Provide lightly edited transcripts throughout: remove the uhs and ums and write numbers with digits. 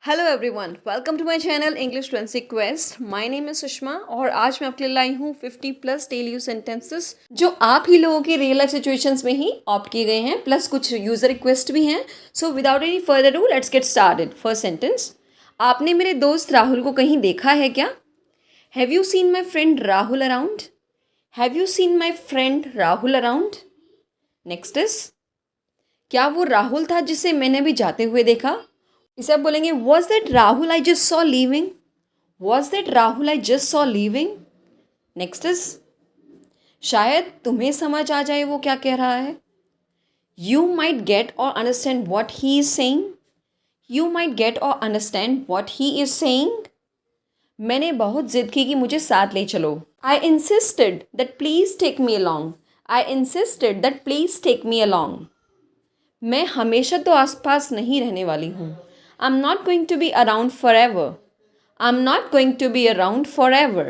Hello everyone, welcome to my channel English fluency quest. My name is Sushma और आज मैं आपके लिए लाई हूँ 50 प्लस डेली यूज सेंटेंसेस जो आप ही लोगों की रियल लाइफ सिचुएशंस में ही ऑप्ट किए गए हैं, प्लस कुछ यूजर रिक्वेस्ट भी हैं। So without any further do let's get started. First sentence, आपने मेरे दोस्त राहुल को कहीं देखा है क्या? Have you seen my friend Rahul around? Have you seen my friend Rahul around? Next is, क्या वो राहुल था जिसे मैंने भी जाते हुए देखा? इसे आप बोलेंगे was that Rahul I just saw leaving? Was that Rahul I just saw leaving? Next is, शायद तुम्हें समझ आ जाए वो क्या कह रहा है। You might get or understand what he is saying. You might get or understand what he is saying. मैंने बहुत जिद की कि मुझे साथ ले चलो। I insisted that please take me along. I insisted that please take me along. मैं हमेशा तो आसपास नहीं रहने वाली हूँ। I'm not going to be around forever. I'm not going to be around forever.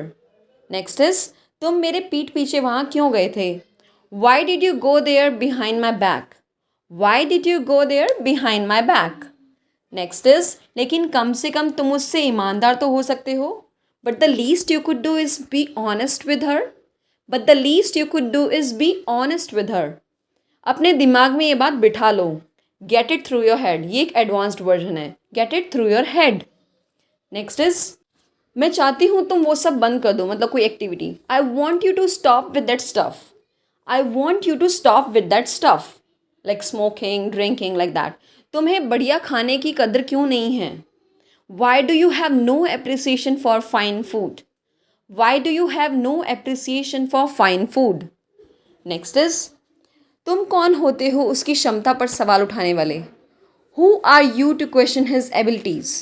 Next is, तुम मेरे पीठ पीछे वहाँ क्यों गए थे? Why did you go there behind my back? Why did you go there behind my back? Next is, लेकिन कम से कम तुम उससे ईमानदार तो हो सकते हो। But the least you could do is be honest with her. But the least you could do is be honest with her. अपने दिमाग में ये बात बिठा लो। Get it through your head, ये एक एडवांस्ड वर्जन है। Get it through your head. Next is, मैं चाहती हूँ तुम वो सब बंद कर दो, मतलब कोई activity. I want you to stop with that stuff. I want you to stop with that stuff, like smoking, drinking, like that. तुम्हें बढ़िया खाने की कदर क्यों नहीं है? Why do you have no appreciation for fine food? Why do you have no appreciation for fine food? Next is, तुम कौन होते हो उसकी क्षमता पर सवाल उठाने वाले? Who are you to question his abilities?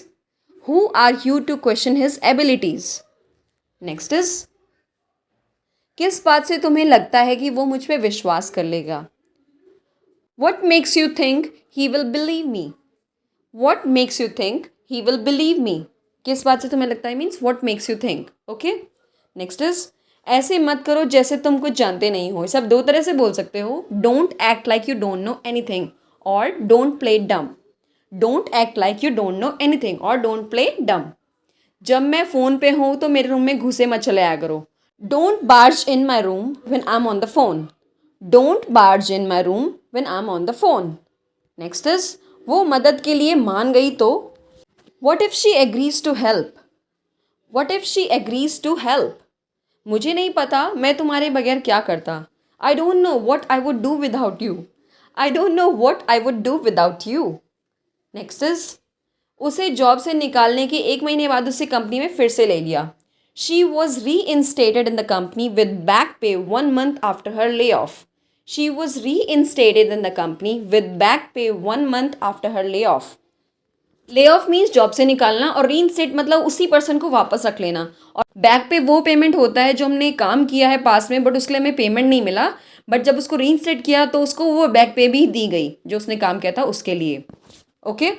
Who are you to question his abilities? Next is, किस बात से तुम्हें लगता है कि वो मुझ पर विश्वास कर लेगा? What makes you think he will believe me? What makes you think he will believe me? किस बात से तुम्हें लगता है means what makes you think. Okay, next is, ऐसे मत करो जैसे तुम कुछ जानते नहीं हो। सब दो तरह से बोल सकते हो। Don't act like you don't know anything और डोंट प्ले डम। Don't act like you don't know anything और डोंट प्ले डम। जब मैं फ़ोन पे हूँ तो मेरे रूम में घुसे मत चले आया करो। Don't barge in my room when I am on the phone. Don't barge in my room when I am on the phone. Next is, वो मदद के लिए मान गई तो? What if she agrees to help? What if she agrees to help? मुझे नहीं पता मैं तुम्हारे बगैर क्या करता। I don't know what I would do without you. I don't know what I would do without you. Next is, उसे job से निकालने के 1 महीने बाद उसे कंपनी में फिर से ले लिया। She was reinstated in the company with back pay 1 month after her lay off. She was reinstated in the company with back pay 1 month after her lay off. Lay off means job से निकालना और reinstate मतलब उसी person को वापस रख लेना। और बैक पे वो पेमेंट होता है जो हमने काम किया है पास में बट उसके लिए हमें पेमेंट नहीं मिला, बट जब उसको रीइंस्टेट किया तो उसको वो बैक पे भी दी गई जो उसने काम किया था उसके लिए। ओके,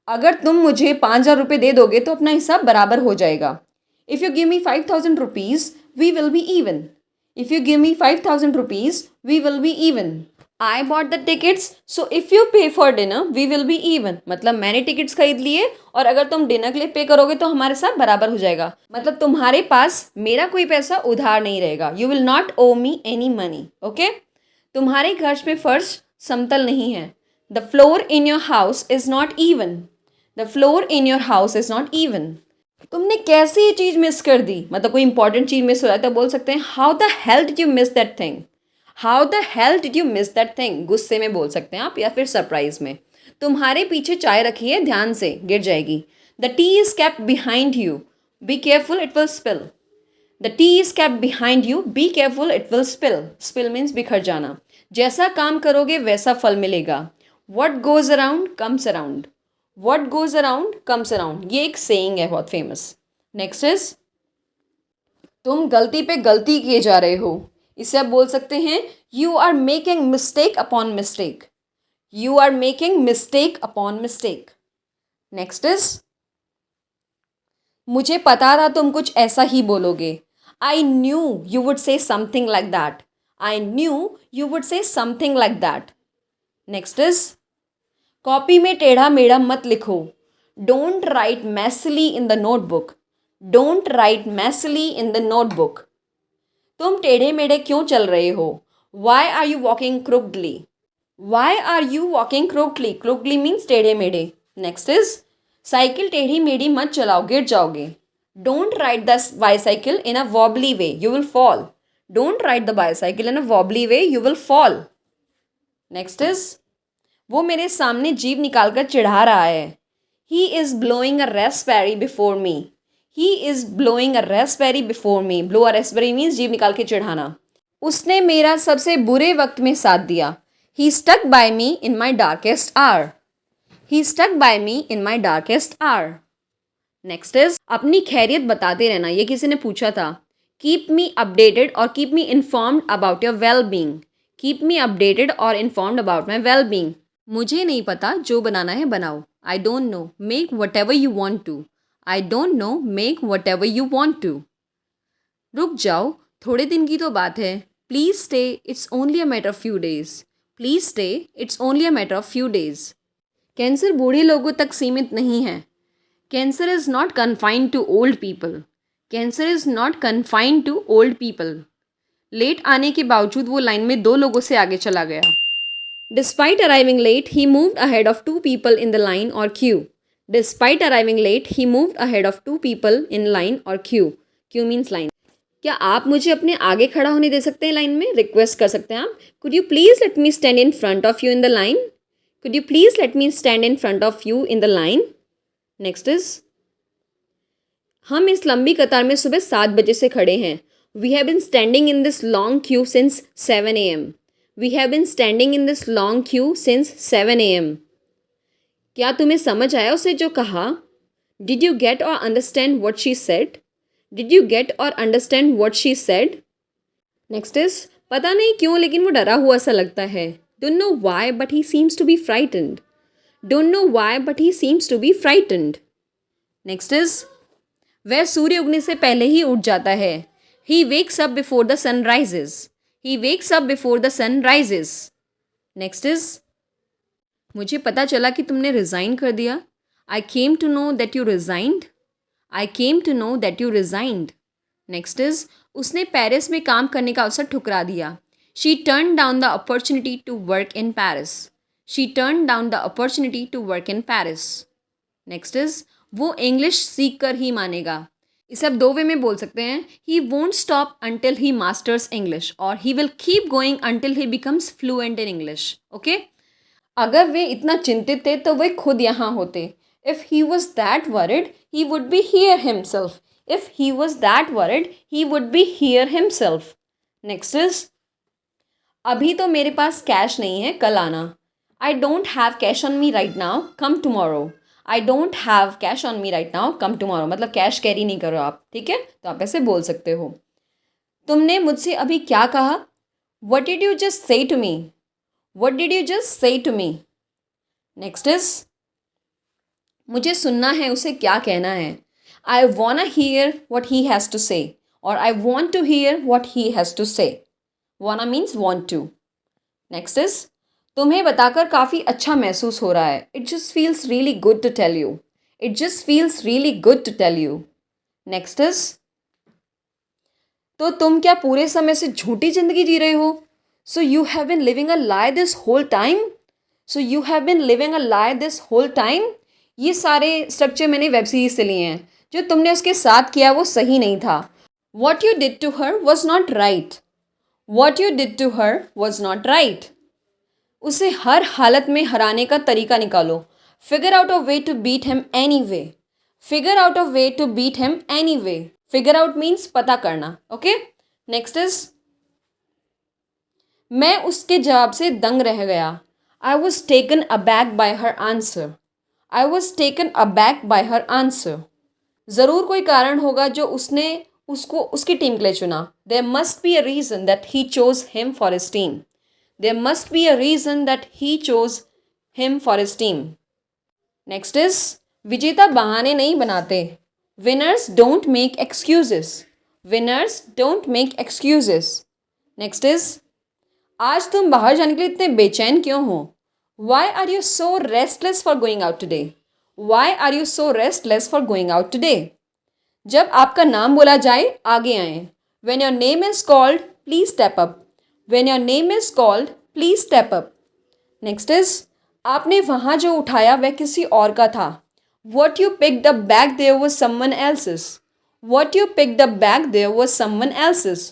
अगर तुम मुझे 5,000 रुपये दे दोगे तो अपना हिसाब बराबर हो जाएगा। If you give me 5,000 rupees we will be even. If you give me 5,000 rupees we will be even. I bought the tickets so if you pay for dinner we will be even. मतलब मैंने tickets खरीद लिए और अगर तुम dinner के लिए पे करोगे तो हमारे साथ बराबर हो जाएगा। मतलब तुम्हारे पास मेरा कोई पैसा उधार नहीं रहेगा। You will not owe me any money. Okay, तुम्हारे घर में फर्श समतल नहीं है। The floor in your house is not even. The floor in your house is not even. तुमने कैसे ये चीज़ मिस कर दी, मतलब कोई इंपॉर्टेंट चीज़ मिस हो जाए तो बोल सकते हैं how the hell did you miss that thing. How the hell did you miss that thing, गुस्से में बोल सकते हैं आप या फिर सरप्राइज में। तुम्हारे पीछे चाय रखी है, ध्यान से गिर जाएगी। The T is kept behind you, be careful it will spill. The T is kept behind you, be careful it will spill. Spill means बिखर जाना। जैसा काम करोगे वैसा फल मिलेगा। What goes around comes around. What goes around comes around, ये एक सेइंग है बहुत फेमस। नेक्स्ट इज, तुम गलती पे गलती किए जा रहे हो। इसे आप बोल सकते हैं you are making mistake upon mistake. You are making mistake upon mistake. Next is, मुझे पता था तुम कुछ ऐसा ही बोलोगे। I knew you would say something like that. I knew you would say something like that. Next is, copy में टेढ़ा मेढ़ा मत लिखो। Don't write messily in the notebook. Don't write messily in the notebook. तुम टेढ़े मेढ़े क्यों चल रहे हो? Why are you walking crookedly? Why are you walking crookedly? Crookedly means टेढ़े मेढ़े. Next is साइकिल टेढ़ी मेढ़ी मत चलाओ, गिर जाओगे. Don't ride the bicycle in a wobbly way. You will fall. Don't ride the bicycle in a wobbly way. You will fall. Next is वो मेरे सामने जीभ निकाल कर चिढ़ा रहा है. He is blowing a raspberry before me. He is blowing a raspberry before me. Blow a raspberry means जीभ निकाल के चिढ़ाना. उसने मेरा सबसे बुरे वक्त में साथ दिया. He stuck by me in my darkest hour. He stuck by me in my darkest hour. Next is अपनी खैरियत बताते रहना. ये किसी ने पूछा था. Keep me updated or keep me informed about your well-being. Keep me updated or informed about my well-being. मुझे नहीं पता, जो बनाना है बनाओ. I don't know. Make whatever you want to. I don't know. Make whatever you want to. रुक जाओ, थोड़े दिन की तो बात है. Please stay. It's only a matter of few days. Please stay. It's only a matter of few days. Cancer बूढ़े लोगों तक सीमित नहीं है. Cancer is not confined to old people. Cancer is not confined to old people. Late आने के बावजूद वो लाइन में 2 लोगों से आगे चला गया. Despite arriving late, he moved ahead of 2 people in the line or queue. Despite arriving late, he moved ahead of 2 people in line or queue. Queue means line. क्या आप मुझे अपने आगे खड़ा होने दे सकते हैं लाइन में? रिक्वेस्ट कर सकते हैं आप. Could you please let me stand in front of you in the line? Could you please let me stand in front of you in the line? Next is हम इस लंबी कतार में सुबह 7 बजे से खड़े हैं. We have been standing in this long queue since 7 AM. We have been standing in this long queue since 7 AM. क्या तुम्हें समझ आया उसे जो कहा? Did you get or understand what she said? Did you get or understand what she said? Next is पता नहीं क्यों लेकिन वो डरा हुआ सा लगता है. Don't know why but he seems to be frightened. Don't know why but he seems to be frightened. Next is वह सूर्य उगने से पहले ही उठ जाता है. He wakes up before the sun rises. He wakes up before the sun rises. Next is मुझे पता चला कि तुमने रिज़ाइन कर दिया. I came to know that you resigned. I came to know that you resigned. Next is उसने Paris में काम करने का अवसर ठुकरा दिया. She turned down the opportunity to work in Paris. She turned down the opportunity to work in Paris. Next is वो English सीख कर ही मानेगा. इसे आप 2 वे में बोल सकते हैं. He won't stop until he masters English or he will keep going until he becomes fluent in English. Okay? अगर वे इतना चिंतित थे तो वे खुद यहाँ होते. If he was that worried, he would be here himself. If he was that worried, he would be here himself. Next is अभी तो मेरे पास कैश नहीं है, कल आना. I don't have cash on me right now. Come tomorrow. I don't have cash on me right now. Come tomorrow. मतलब cash carry नहीं करो आप. ठीक है, तो आप ऐसे बोल सकते हो. तुमने मुझसे अभी क्या कहा? What did you just say to me? What did you just say to me? Next is मुझे सुनना है उसे क्या कहना है. I wanna hear what he has to say or I want to hear what he has to say. Wanna means want to. Next is तुम्हें बताकर काफ़ी अच्छा महसूस हो रहा है. It just feels really good to tell you. It just feels really good to tell you. Next is तो तुम क्या पूरे समय से झूठी ज़िंदगी जी रहे हो? So you have been living a lie this whole time. So you have been living a lie this whole time. ये सारे स्ट्रक्चर मैंने वेब सीरीज से लिए हैं. जो तुमने उसके साथ किया वो सही नहीं था. What you did to her was not right. What you did to her was not right. उसे हर हालत में हराने का तरीका निकालो. Figure out a way to beat him anyway. Figure out a way to beat him anyway. Figure out means पता करना. ओके. नेक्स्ट इज मैं उसके जवाब से दंग रह गया. I was taken aback bye her answer. I was taken aback bye her answer. ज़रूर कोई कारण होगा जो उसने उसको उसकी टीम के लिए चुना. There must be a reason that he chose him for his team. There must be a reason that he chose him for his team. Next is विजेता बहाने नहीं बनाते. Winners don't make excuses. Winners don't make excuses. Next is आज तुम बाहर जाने के लिए इतने बेचैन क्यों हो? Why are you so restless for going out today? Why are you so restless for going out today? जब आपका नाम बोला जाए आगे आएं. When your name is called, please step up. When your name is called, please step up. Next is आपने वहाँ जो उठाया वह किसी और का था. What you picked up back there was someone else's. What you picked up back there was someone else's.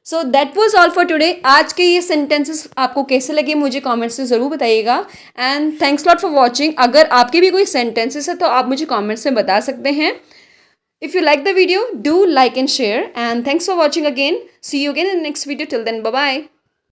So that was all for today. आज के ये sentences आपको कैसे लगे मुझे comments में ज़रूर बताइएगा. And thanks lot for watching. अगर आपके भी कोई sentences है तो आप मुझे comments में बता सकते हैं. If you like the video, do like and share. And thanks for watching again. See you again in the next video. Till then, bye-bye.